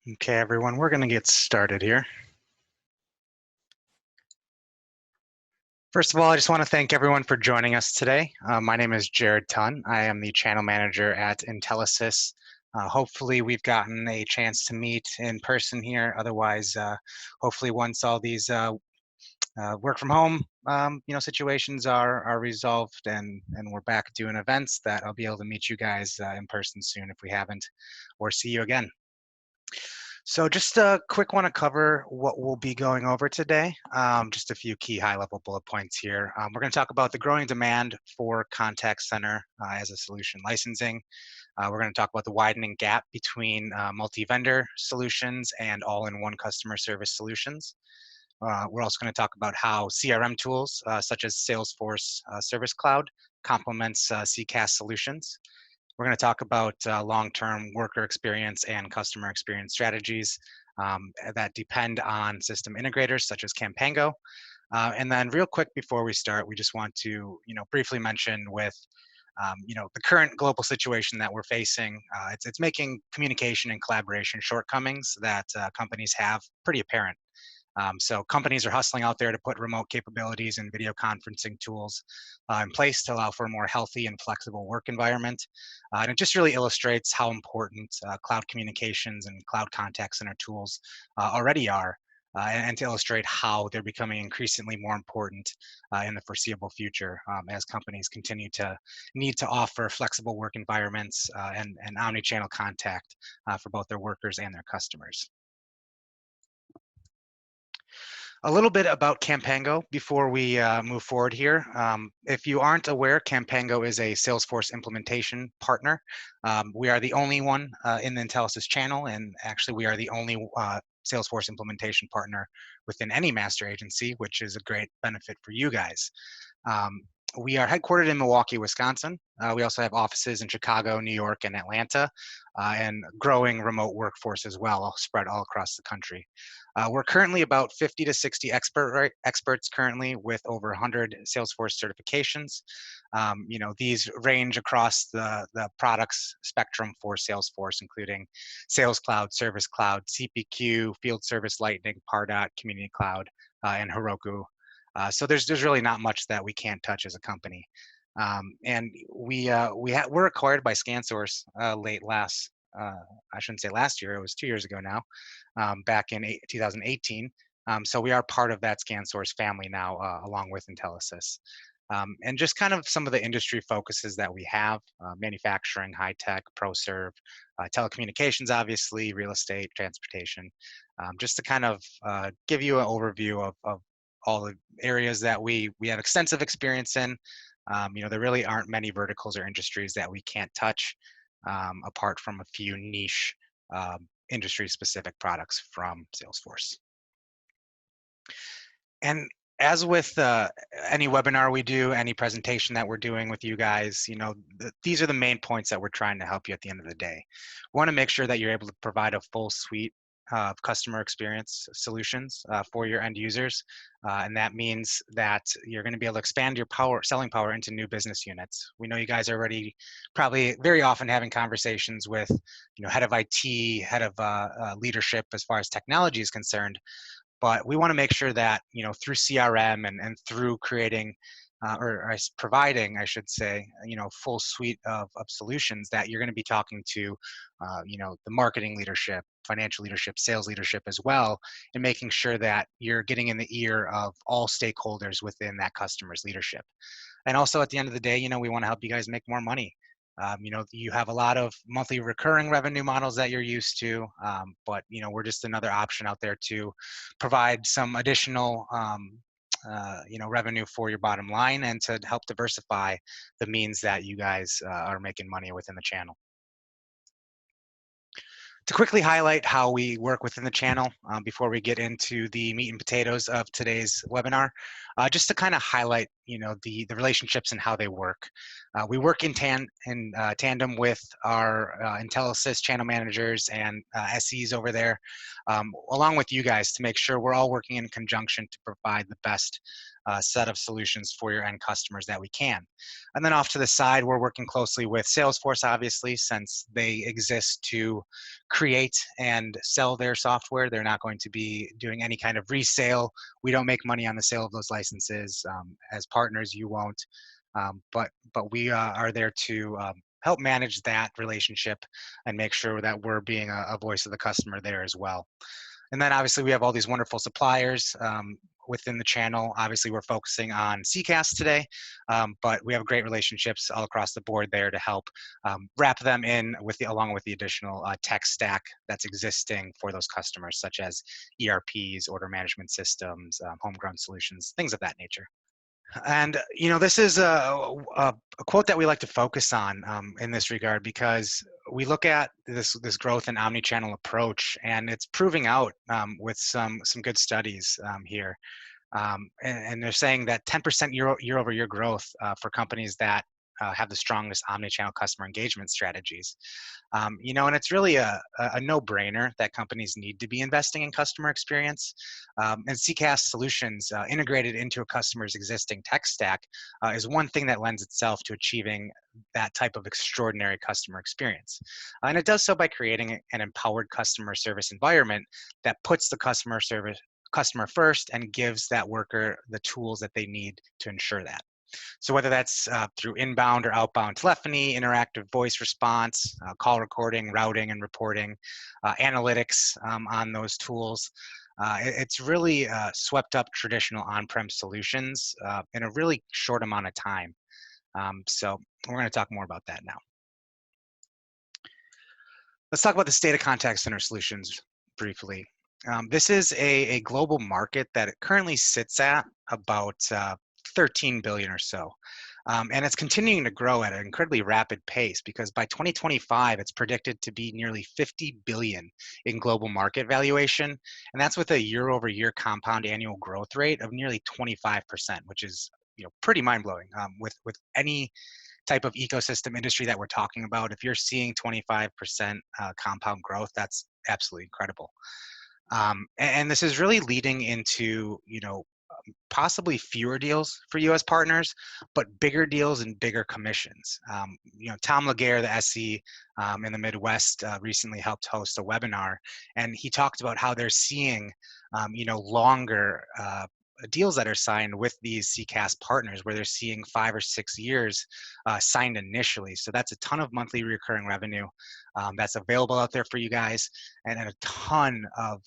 Okay, everyone, we're going to get started here. First of all, I just want to thank everyone for joining us today. My name is Jared Tunn. I am the channel manager at Intelisys. Hopefully, we've gotten a chance to meet in person here. Otherwise, hopefully, once all these work from home, situations are resolved and we're back doing events, that I'll be able to meet you guys in person soon if we haven't, or see you again. So just a quick one to cover what we'll be going over today. Just a few key high-level bullet points here. We're going to talk about the growing demand for contact center as a solution licensing. We're going to talk about the widening gap between multi-vendor solutions and all-in-one customer service solutions. We're also going to talk about how CRM tools such as Salesforce Service Cloud complements CCaaS solutions. We're going to talk about long-term worker experience and customer experience strategies that depend on system integrators such as CampaignGo. And then real quick before we start, we just want to briefly mention with the current global situation that we're facing, it's making communication and collaboration shortcomings that companies have pretty apparent. So companies are hustling out there to put remote capabilities and video conferencing tools in place to allow for a more healthy and flexible work environment. And it just really illustrates how important cloud communications and cloud contact center tools already are. And to illustrate how they're becoming increasingly more important in the foreseeable future as companies continue to need to offer flexible work environments and omnichannel contact for both their workers and their customers. A little bit about CampaignGo before we move forward here. If you aren't aware, CampaignGo is a Salesforce implementation partner. We are the only one in the Intelisys channel, and actually we are the only Salesforce implementation partner within any master agency, which is a great benefit for you guys. We are headquartered in Milwaukee, Wisconsin. We also have offices in Chicago, New York, and Atlanta, and growing remote workforce as well, spread all across the country. We're currently about 50 to 60 experts currently with over 100 Salesforce certifications. These range across the products spectrum for Salesforce, including Sales Cloud, Service Cloud, CPQ, Field Service Lightning, Pardot, Community Cloud, and Heroku. So there's really not much that we can't touch as a company. And we're acquired by ScanSource late last, I shouldn't say last year, it was 2 years ago now, back in 2018. So we are part of that ScanSource family now, along with Intelisys. And just kind of some of the industry focuses that we have: manufacturing, high tech, ProServe, telecommunications, obviously, real estate, transportation. Just to kind of give you an overview of all the areas that we have extensive experience in. There really aren't many verticals or industries that we can't touch, apart from a few niche industry-specific products from Salesforce. And as with any webinar we do, any presentation that we're doing with you guys, these are the main points that we're trying to help you at the end of the day. We want to make sure that you're able to provide a full suite of customer experience solutions for your end users. And that means that you're going to be able to expand your selling power into new business units. We know you guys are already probably very often having conversations with, head of IT, head of leadership as far as technology is concerned. But we want to make sure that, through CRM and through creating or providing, I should say, full suite of solutions, that you're going to be talking to, the marketing leadership, financial leadership, sales leadership as well, and making sure that you're getting in the ear of all stakeholders within that customer's leadership. And also at the end of the day, we want to help you guys make more money. You have a lot of monthly recurring revenue models that you're used to, but we're just another option out there to provide some additional revenue for your bottom line, and to help diversify the means that you guys are making money within the channel. To quickly highlight how we work within the channel before we get into the meat and potatoes of today's webinar, just to kind of highlight, the relationships and how they work. We work in tandem with our Intelisys channel managers and SEs over there, along with you guys, to make sure we're all working in conjunction to provide the best set of solutions for your end customers that we can. And then off to the side, we're working closely with Salesforce, obviously, since they exist to create and sell their software. They're not going to be doing any kind of resale. We don't make money on the sale of those licenses. As partners, you won't. But we are there to help manage that relationship and make sure that we're being a voice of the customer there as well. And then obviously we have all these wonderful suppliers within the channel. Obviously we're focusing on CCaaS today, but we have great relationships all across the board there to help wrap them in with along with the additional tech stack that's existing for those customers, such as ERPs, order management systems, homegrown solutions, things of that nature. And this is a quote that we like to focus on in this regard, because we look at this growth and omnichannel approach, and it's proving out with some good studies here. And they're saying that 10% year over year growth for companies that have the strongest omnichannel customer engagement strategies. And it's really a no-brainer that companies need to be investing in customer experience. And CCaaS solutions integrated into a customer's existing tech stack is one thing that lends itself to achieving that type of extraordinary customer experience. And it does so by creating an empowered customer service environment that puts the customer first and gives that worker the tools that they need to ensure that. So whether that's through inbound or outbound telephony, interactive voice response, call recording, routing and reporting, analytics on those tools, it's really swept up traditional on-prem solutions in a really short amount of time. So we're going to talk more about that now. Let's talk about the state of contact center solutions briefly. This is a global market that it currently sits at about 13 billion or so. And it's continuing to grow at an incredibly rapid pace, because by 2025, it's predicted to be nearly 50 billion in global market valuation. And that's with a year over year compound annual growth rate of nearly 25%, which is pretty mind blowing. With any type of ecosystem industry that we're talking about, if you're seeing 25% compound growth, that's absolutely incredible. And this is really leading into, possibly fewer deals for U.S. partners, but bigger deals and bigger commissions. Tom Laguerre, the SE in the Midwest, recently helped host a webinar, and he talked about how they're seeing, longer deals that are signed with these CCaaS partners, where they're seeing 5 or 6 years signed initially. So that's a ton of monthly recurring revenue that's available out there for you guys, and a ton of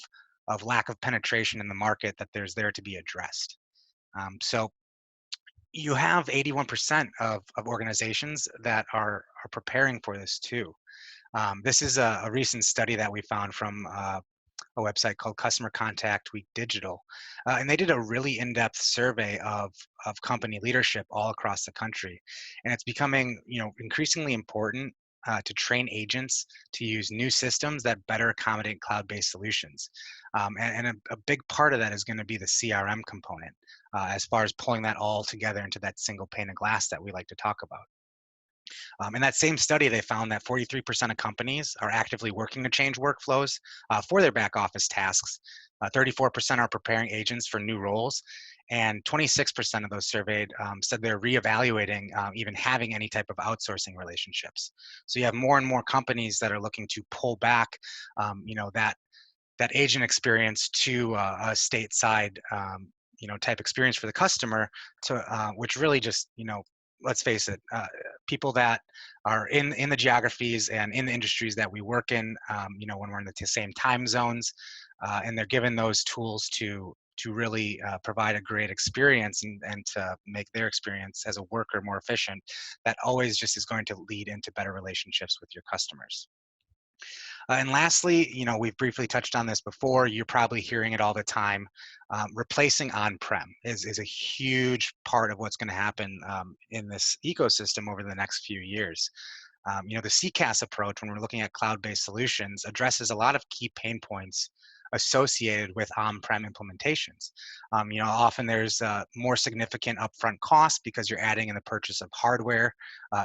lack of penetration in the market that there's there to be addressed. So you have 81% of organizations that are preparing for this too. This is a recent study that we found from a website called Customer Contact Week Digital. And they did a really in-depth survey of company leadership all across the country. And it's becoming, increasingly important to train agents to use new systems that better accommodate cloud-based solutions. And a big part of that is going to be the CRM component, as far as pulling that all together into that single pane of glass that we like to talk about. In that same study, they found that 43% of companies are actively working to change workflows for their back office tasks. 34% are preparing agents for new roles, and 26% of those surveyed said they're reevaluating even having any type of outsourcing relationships. So you have more and more companies that are looking to pull back, that agent experience to a stateside, type experience for the customer, to which really just, let's face it, people that are in the geographies and in the industries that we work in, when we're in the same time zones, and they're given those tools to really provide a great experience and to make their experience as a worker more efficient, that always just is going to lead into better relationships with your customers. And lastly, we've briefly touched on this before. You're probably hearing it all the time. Replacing on-prem is a huge part of what's going to happen in this ecosystem over the next few years. The CCaaS approach, when we're looking at cloud-based solutions, addresses a lot of key pain points associated with on-prem implementations. Often there's more significant upfront costs because you're adding in the purchase of hardware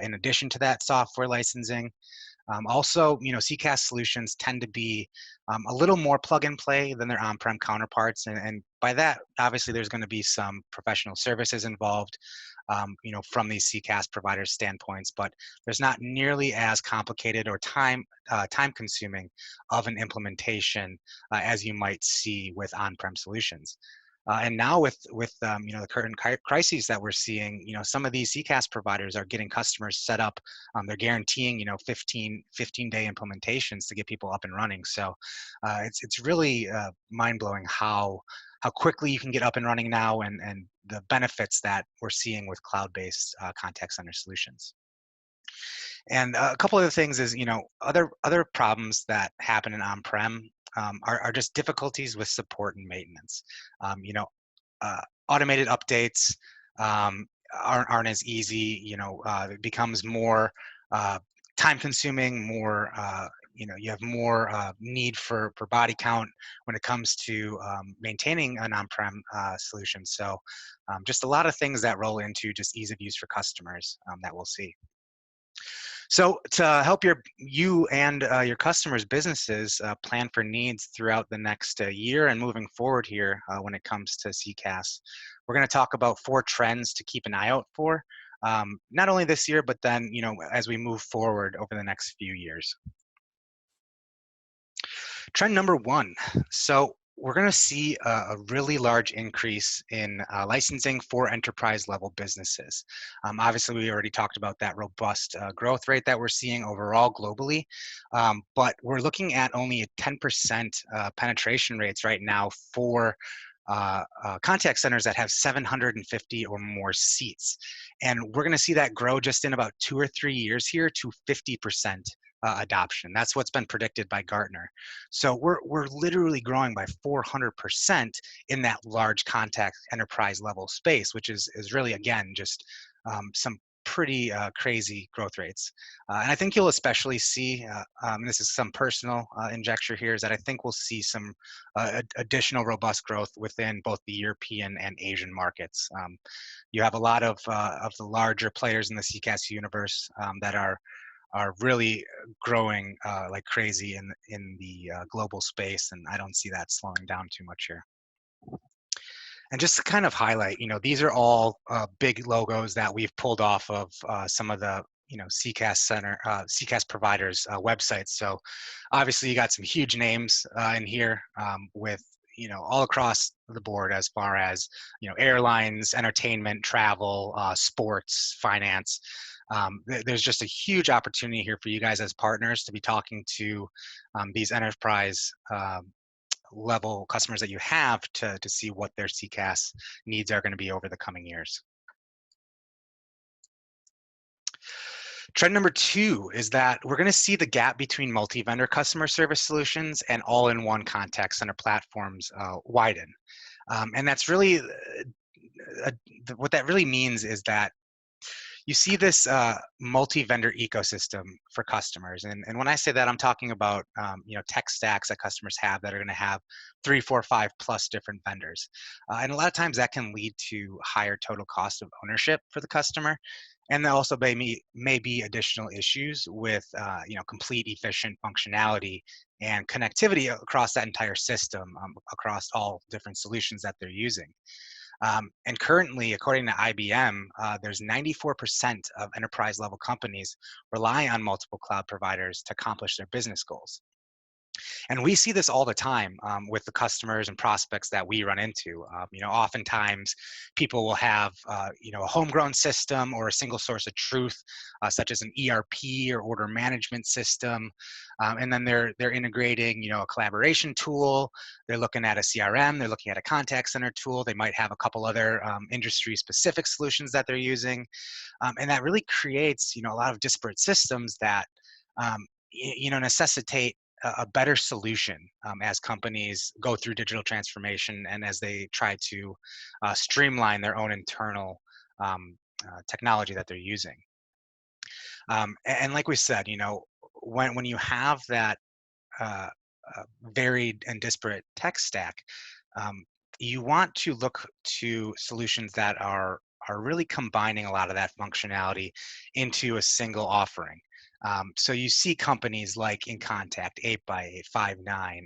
in addition to that software licensing. Also, CCaaS solutions tend to be a little more plug and play than their on-prem counterparts, and by that, obviously, there's going to be some professional services involved, from these CCaaS providers' standpoints, but there's not nearly as complicated or time consuming of an implementation as you might see with on-prem solutions. And now with the current crises that we're seeing, some of these CCaaS providers are getting customers set up. They're guaranteeing 15-day implementations to get people up and running. So it's really mind blowing how quickly you can get up and running now, and the benefits that we're seeing with cloud-based contact center solutions. And a couple of the things is, other problems that happen in on-prem are just difficulties with support and maintenance. Automated updates aren't as easy. It becomes more time-consuming, more you have more need for body count when it comes to maintaining an on-prem solution. So just a lot of things that roll into just ease of use for customers that we'll see. So to help you and your customers' businesses plan for needs throughout the next year and moving forward here when it comes to CCaaS, we're going to talk about 4 trends to keep an eye out for, not only this year, but then as we move forward over the next few years. Trend number 1. So we're going to see a really large increase in licensing for enterprise level businesses. Obviously, we already talked about that robust growth rate that we're seeing overall globally, but we're looking at only a 10% penetration rates right now for contact centers that have 750 or more seats. And we're going to see that grow just in about 2 or 3 years here to 50% adoption. That's what's been predicted by Gartner. So we're literally growing by 400% in that large contact enterprise level space, which is really, again, just some pretty crazy growth rates. And I think you'll especially see, this is some personal injecture here, is that I think we'll see some additional robust growth within both the European and Asian markets. You have a lot of the larger players in the CCaaS universe that are really growing like crazy in the global space, and I don't see that slowing down too much here. And just to kind of highlight, these are all big logos that we've pulled off of some of the CCaaS providers' websites. So obviously you got some huge names in here with all across the board as far as airlines, entertainment, travel, sports, finance. There's just a huge opportunity here for you guys as partners to be talking to these enterprise level customers that you have to see what their CCaaS needs are going to be over the coming years. Trend number 2 is that we're going to see the gap between multi-vendor customer service solutions and all-in-one contact center platforms widen. And that's really, what that really means is that you see this multi-vendor ecosystem for customers. And when I say that, I'm talking about tech stacks that customers have that are going to have 3, 4, 5 plus different vendors. And a lot of times that can lead to higher total cost of ownership for the customer. And there also may be additional issues with complete efficient functionality and connectivity across that entire system, across all different solutions that they're using. And currently, according to IBM, there's 94% of enterprise level companies rely on multiple cloud providers to accomplish their business goals. And we see this all the time with the customers and prospects that we run into. Oftentimes people will have, a homegrown system or a single source of truth, such as an ERP or order management system. And then they're integrating, a collaboration tool. They're looking at a CRM. They're looking at a contact center tool. They might have a couple other industry-specific solutions that they're using. And that really creates, a lot of disparate systems that, necessitate a better solution as companies go through digital transformation and as they try to streamline their own internal technology that they're using. And like we said, when you have that uh, varied and disparate tech stack, um, you want to look to solutions that are really combining a lot of that functionality into a single offering. So you see companies like InContact, 8x8, Five9,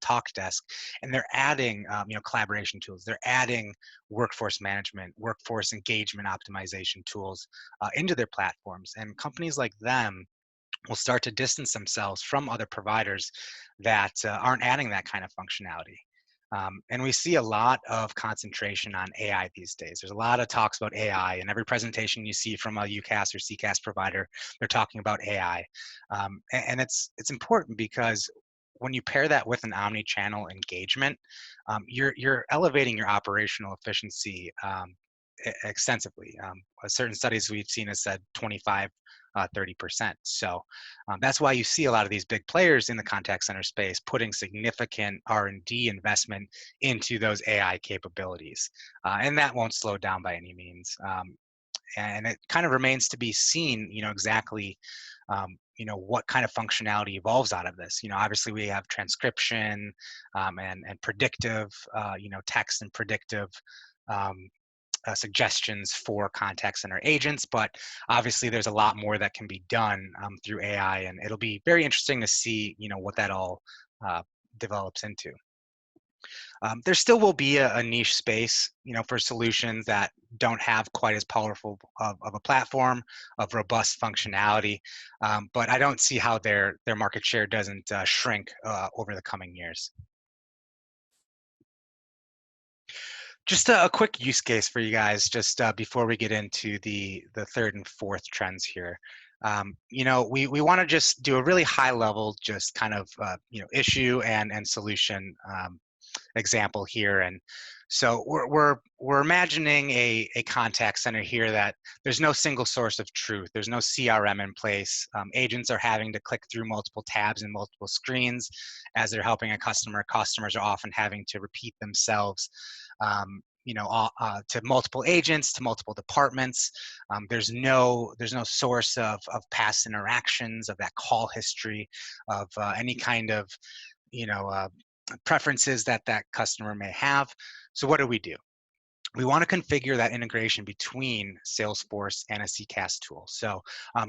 TalkDesk, and they're adding collaboration tools. They're adding workforce management, workforce engagement optimization tools into their platforms. And companies like them will start to distance themselves from other providers that aren't adding that kind of functionality. And we see a lot of concentration on AI these days. There's a lot of talks about AI, and every presentation you see from a UCaaS or CCaaS provider, they're talking about AI. And it's important because when you pair that with an omni-channel engagement, you're elevating your operational efficiency extensively. Certain studies we've seen have said 25 30%. So that's why you see a lot of these big players in the contact center space putting significant R&D investment into those AI capabilities. And that won't slow down by any means. And it kind of remains to be seen, exactly, what kind of functionality evolves out of this. Obviously we have transcription and predictive, text and predictive um, suggestions for contact center agents, but obviously there's a lot more that can be done through AI, and it'll be very interesting to see, what that all uh, develops into. There still will be a niche space, for solutions that don't have quite as powerful of a platform, of robust functionality, but I don't see how their market share doesn't shrink over the coming years. Just a quick use case for you guys, just before we get into the third and fourth trends here. We want to just do a really high level, just kind of issue and solution example here. And so we're imagining a contact center here that there's no single source of truth. There's no CRM in place. Agents are having to click through multiple tabs and multiple screens as they're helping a customer. Customers are often having to repeat themselves. To multiple agents, to multiple departments. There's no source of past interactions, of that call history, of any kind of you know uh, preferences that customer may have. So what do? We want to configure that integration between Salesforce and a CCaaS tool. So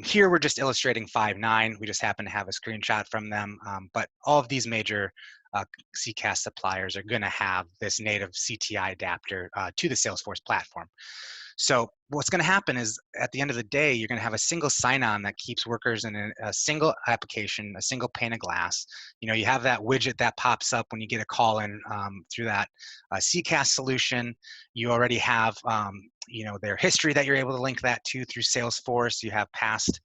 here we're just illustrating Five9. We just happen to have a screenshot from them, but all of these major CCaaS suppliers are going to have this native CTI adapter to the Salesforce platform. So what's going to happen is at the end of the day, you're going to have a single sign-on that keeps workers in a single application, a single pane of glass. You have that widget that pops up when you get a call in through that CCaaS solution. You already have their history that you're able to link that to through Salesforce. You have past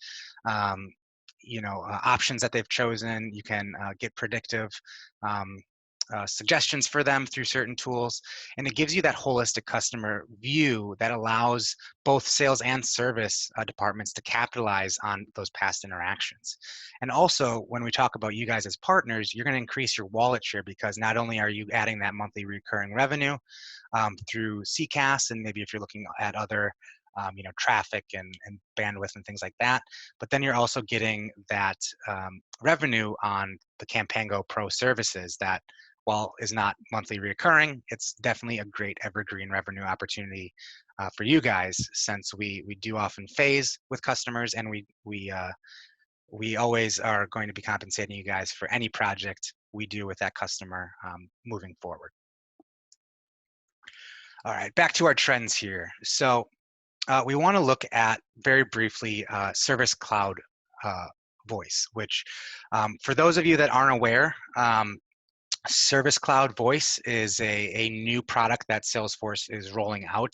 options that they've chosen. You can get predictive suggestions for them through certain tools, and it gives you that holistic customer view that allows both sales and service departments to capitalize on those past interactions. And also, when we talk about you guys as partners, you're going to increase your wallet share, because not only are you adding that monthly recurring revenue through CCaaS, and maybe if you're looking at other traffic and bandwidth and things like that. But then you're also getting that revenue on the CampaignGo Pro services that, while is not monthly recurring, it's definitely a great evergreen revenue opportunity for you guys, since we do often phase with customers, and we always are going to be compensating you guys for any project we do with that customer moving forward. All right, back to our trends here. So we want to look at very briefly Service Cloud Voice, which for those of you that aren't aware, Service Cloud Voice is a new product that Salesforce is rolling out.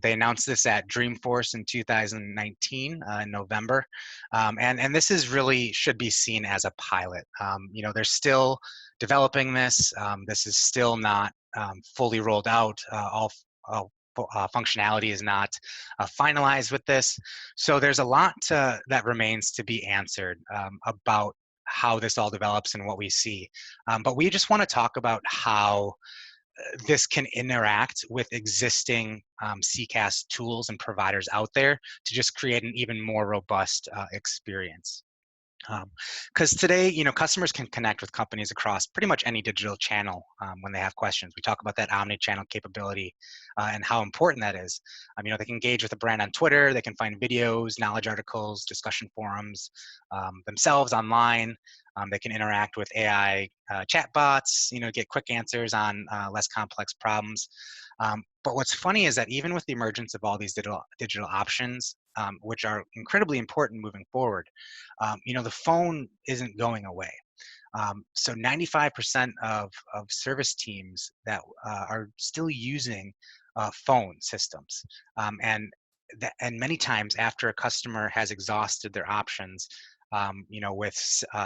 They announced this at Dreamforce in 2019 in November, and this is really should be seen as a pilot. They're still developing this. This is still not fully rolled out. All functionality is not finalized with this, so there's a lot that remains to be answered about how this all develops and what we see. But we just want to talk about how this can interact with existing CCaaS tools and providers out there to just create an even more robust experience. Because today, customers can connect with companies across pretty much any digital channel when they have questions. We talk about that omni-channel capability and how important that is. They can engage with a brand on Twitter. They can find videos, knowledge articles, discussion forums themselves online. They can interact with AI chatbots. Get quick answers on less complex problems. But what's funny is that even with the emergence of all these digital options, which are incredibly important moving forward, the phone isn't going away. So 95% of service teams that are still using phone systems. And many times after a customer has exhausted their options, with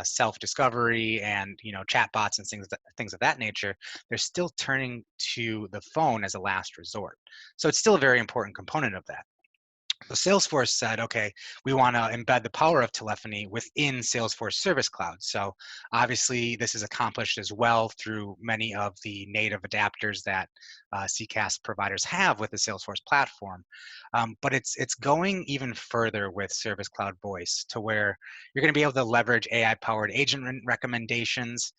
self-discovery and chatbots and things of that nature, they're still turning to the phone as a last resort. So it's still a very important component of that. So Salesforce said, okay, we want to embed the power of telephony within Salesforce Service Cloud. So obviously this is accomplished as well through many of the native adapters that CCaaS providers have with the Salesforce platform. But it's going even further with Service Cloud Voice, to where you're going to be able to leverage AI-powered agent recommendations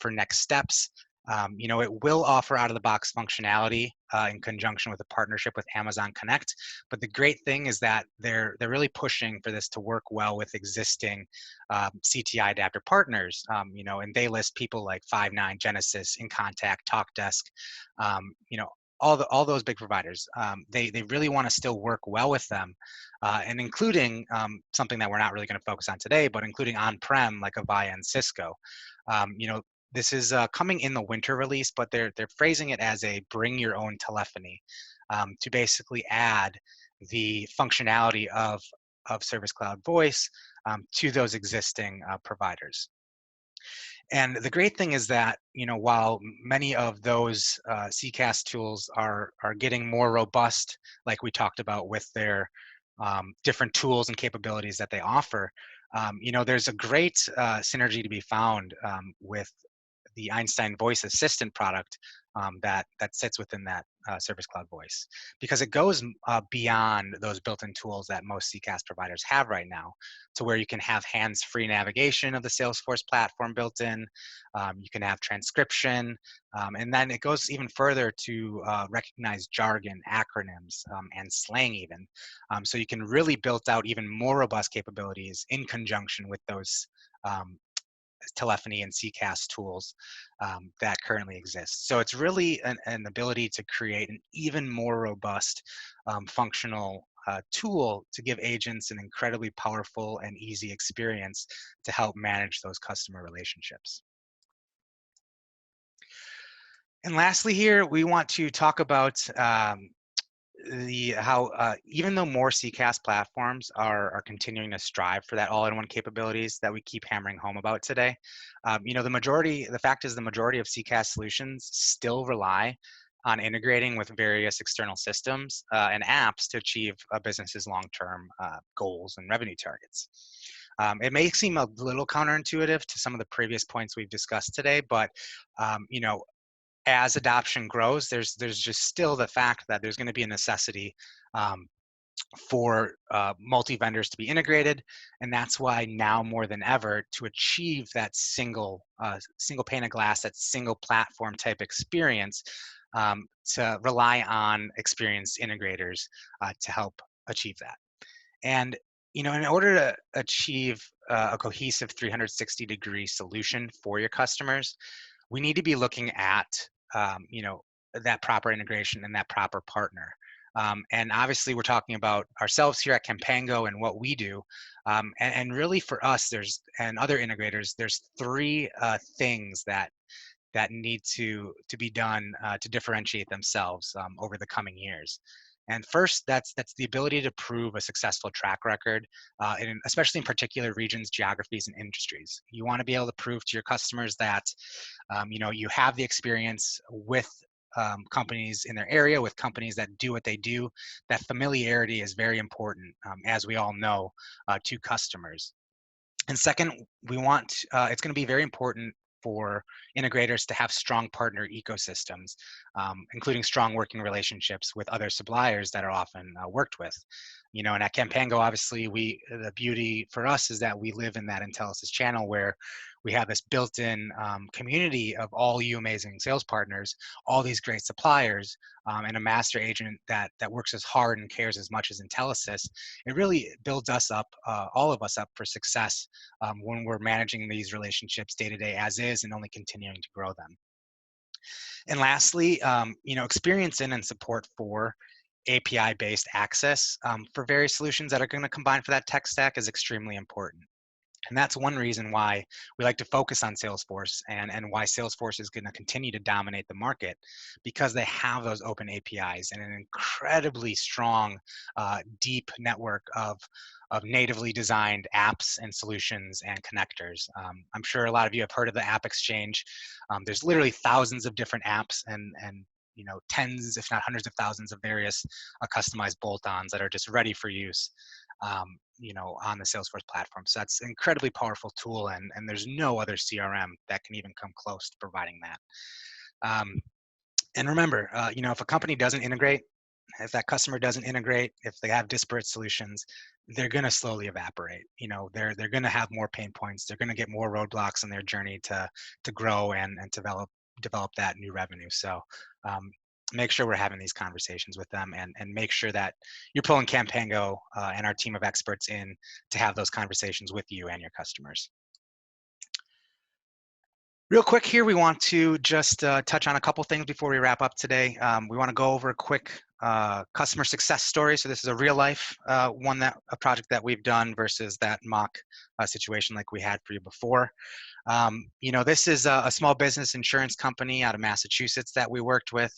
for next steps. It will offer out-of-the-box functionality in conjunction with a partnership with Amazon Connect. But the great thing is that they're really pushing for this to work well with existing CTI adapter partners. And they list people like Five9, Genesys, InContact, TalkDesk. All those big providers. They really want to still work well with them, and including something that we're not really going to focus on today, but including on-prem like Avaya and Cisco. This is coming in the winter release, but they're phrasing it as a bring your own telephony, to basically add the functionality of Service Cloud Voice to those existing providers. And the great thing is that, while many of those CCaaS tools are getting more robust, like we talked about with their different tools and capabilities that they offer, there's a great synergy to be found with the Einstein Voice Assistant product that sits within that Service Cloud Voice, because it goes beyond those built-in tools that most CCaaS providers have right now, to where you can have hands-free navigation of the Salesforce platform built in. You can have transcription, and then it goes even further to recognize jargon, acronyms, and slang even. So you can really build out even more robust capabilities in conjunction with those telephony and CCaaS tools that currently exist. So it's really an ability to create an even more robust functional tool to give agents an incredibly powerful and easy experience to help manage those customer relationships. And lastly here, we want to talk about how even though more CCaaS platforms are continuing to strive for that all-in-one capabilities that we keep hammering home about today, the fact is the majority of CCaaS solutions still rely on integrating with various external systems and apps to achieve a business's long-term goals and revenue targets. It may seem a little counterintuitive to some of the previous points we've discussed today, but as adoption grows, there's just still the fact that there's going to be a necessity for multi-vendors to be integrated, and that's why now more than ever, to achieve that single pane of glass, that single platform type experience, to rely on experienced integrators to help achieve that. And in order to achieve a cohesive 360-degree solution for your customers, we need to be looking at that proper integration and that proper partner. And obviously we're talking about ourselves here at CampaignGo and what we do. And really for us, and other integrators, there's three things that need to be done to differentiate themselves over the coming years. And first, that's the ability to prove a successful track record, especially in particular regions, geographies, and industries. You want to be able to prove to your customers that you have the experience with companies in their area, with companies that do what they do. That familiarity is very important, as we all know, to customers. And second, it's going to be very important for integrators to have strong partner ecosystems, including strong working relationships with other suppliers that are often worked with. And at CampaignGo, obviously, the beauty for us is that we live in that Intelisys channel where we have this built-in community of all you amazing sales partners, all these great suppliers, and a master agent that works as hard and cares as much as Intelisys. It really builds us up, all of us up, for success when we're managing these relationships day to day as is, and only continuing to grow them. And lastly, experience in and support for API-based access for various solutions that are going to combine for that tech stack is extremely important. And that's one reason why we like to focus on Salesforce, and why Salesforce is going to continue to dominate the market, because they have those open APIs and an incredibly strong, deep network of natively designed apps and solutions and connectors. I'm sure a lot of you have heard of the App Exchange. There's literally thousands of different apps and tens, if not hundreds of thousands of various customized bolt-ons that are just ready for use. On the Salesforce platform. So that's an incredibly powerful tool, and there's no other CRM that can even come close to providing that. And remember, if a company doesn't integrate, if that customer doesn't integrate, if they have disparate solutions, they're going to slowly evaporate. They're going to have more pain points. They're going to get more roadblocks in their journey to grow and develop that new revenue. So make sure we're having these conversations with them, and make sure that you're pulling CampaignGo and our team of experts in to have those conversations with you and your customers. Real quick here, we want to just touch on a couple things before we wrap up today. We want to go over a quick customer success story. So this is a real life a project that we've done versus that mock situation like we had for you before. This is a small business insurance company out of Massachusetts that we worked with.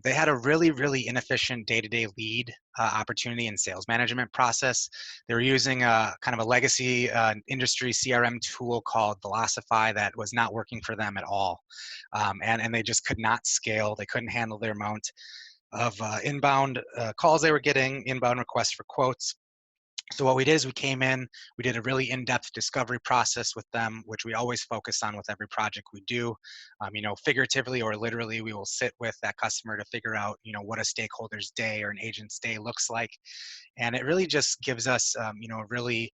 They had a really, really inefficient day-to-day lead opportunity and sales management process. They were using a kind of a legacy industry CRM tool called Velocify that was not working for them at all. And they just could not scale. They couldn't handle their amount of inbound calls they were getting, inbound requests for quotes. So what we did is we came in, we did a really in-depth discovery process with them, which we always focus on with every project we do. Figuratively or literally, we will sit with that customer to figure out, what a stakeholder's day or an agent's day looks like. And it really just gives us, a really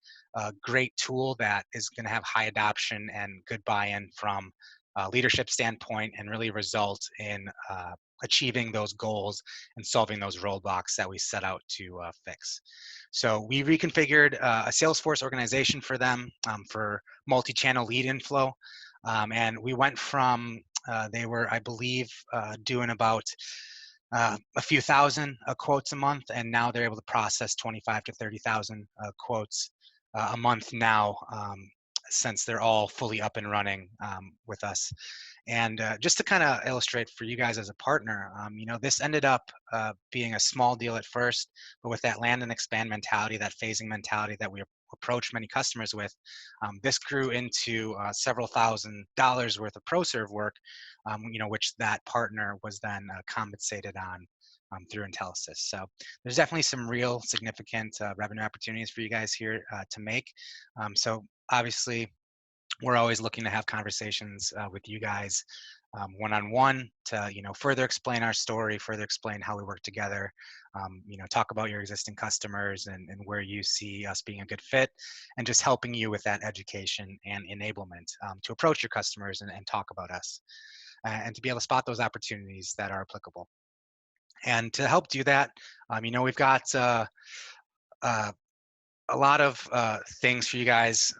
great tool that is going to have high adoption and good buy-in from a leadership standpoint, and really result in achieving those goals and solving those roadblocks that we set out to fix. So we reconfigured a Salesforce organization for them for multi-channel lead inflow. And we went from, they were, I believe, doing about a few thousand quotes a month, and now they're able to process 25 to 30,000 quotes a month now, since they're all fully up and running with us. And just to kind of illustrate for you guys as a partner, this ended up being a small deal at first, but with that land and expand mentality, that phasing mentality that we approach many customers with, this grew into several $1,000s worth of ProServe work, which that partner was then compensated on through Intelisys. So there's definitely some real significant revenue opportunities for you guys here to make. So obviously, we're always looking to have conversations with you guys one-on-one to further explain our story, further explain how we work together, talk about your existing customers and where you see us being a good fit, and just helping you with that education and enablement to approach your customers and talk about us, and to be able to spot those opportunities that are applicable. And to help do that, we've got a lot of things for you guys.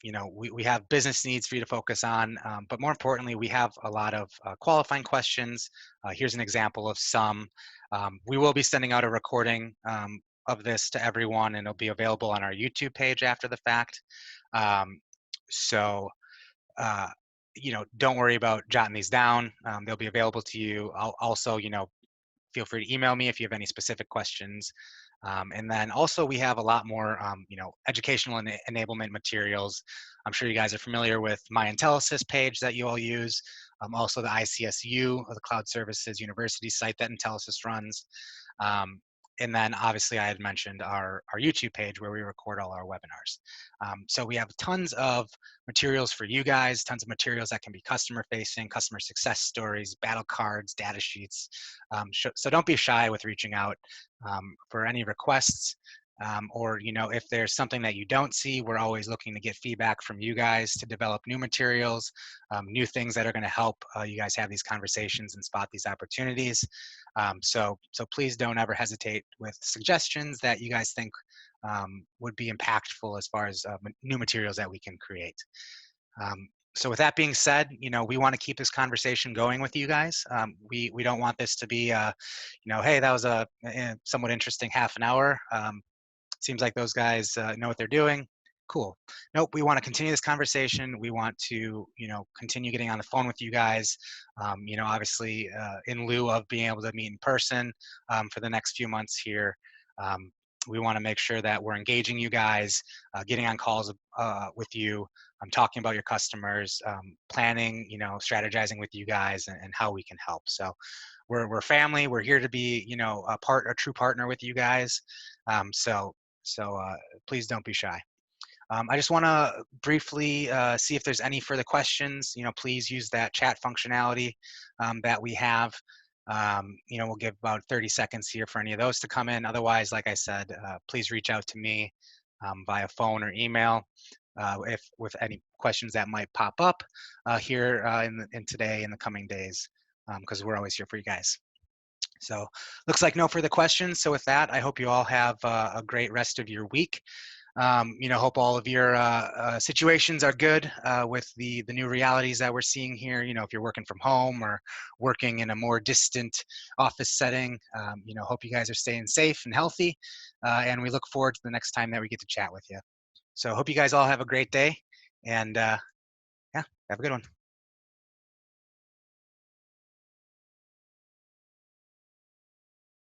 We have business needs for you to focus on, but more importantly, we have a lot of qualifying questions. Here's an example of some. We will be sending out a recording of this to everyone, and it'll be available on our YouTube page after the fact. Don't worry about jotting these down. They'll be available to you. I'll also, feel free to email me if you have any specific questions. And then also we have a lot more, educational and enablement materials. I'm sure you guys are familiar with my Intelisys page that you all use. Also the ICSU, or the Cloud Services University site that Intelisys runs. And then obviously I had mentioned our YouTube page where we record all our webinars. So we have tons of materials for you guys, tons of materials that can be customer facing, customer success stories, battle cards, data sheets. So don't be shy with reaching out for any requests. Or if there's something that you don't see, we're always looking to get feedback from you guys to develop new materials, new things that are going to help you guys have these conversations and spot these opportunities. So please don't ever hesitate with suggestions that you guys think would be impactful as far as new materials that we can create. So with that being said, we want to keep this conversation going with you guys. We don't want this to be, hey, that was a somewhat interesting half an hour. Seems like those guys know what they're doing. Cool. Nope, we want to continue this conversation. We want to, continue getting on the phone with you guys. Obviously, in lieu of being able to meet in person for the next few months here, we want to make sure that we're engaging you guys, getting on calls with you, talking about your customers, planning, strategizing with you guys, and how we can help. So we're family. We're here to be, a true partner with you guys. So please don't be shy. I just want to briefly see if there's any further questions. Please use that chat functionality that we have. We'll give about 30 seconds here for any of those to come in. Otherwise, like I said, please reach out to me via phone or email if with any questions that might pop up here in today in the coming days, because we're always here for you guys. So looks like no further questions. So with that, I hope you all have a great rest of your week. Hope all of your situations are good with the new realities that we're seeing here. If you're working from home or working in a more distant office setting, hope you guys are staying safe and healthy. And we look forward to the next time that we get to chat with you. So hope you guys all have a great day. And yeah, have a good one.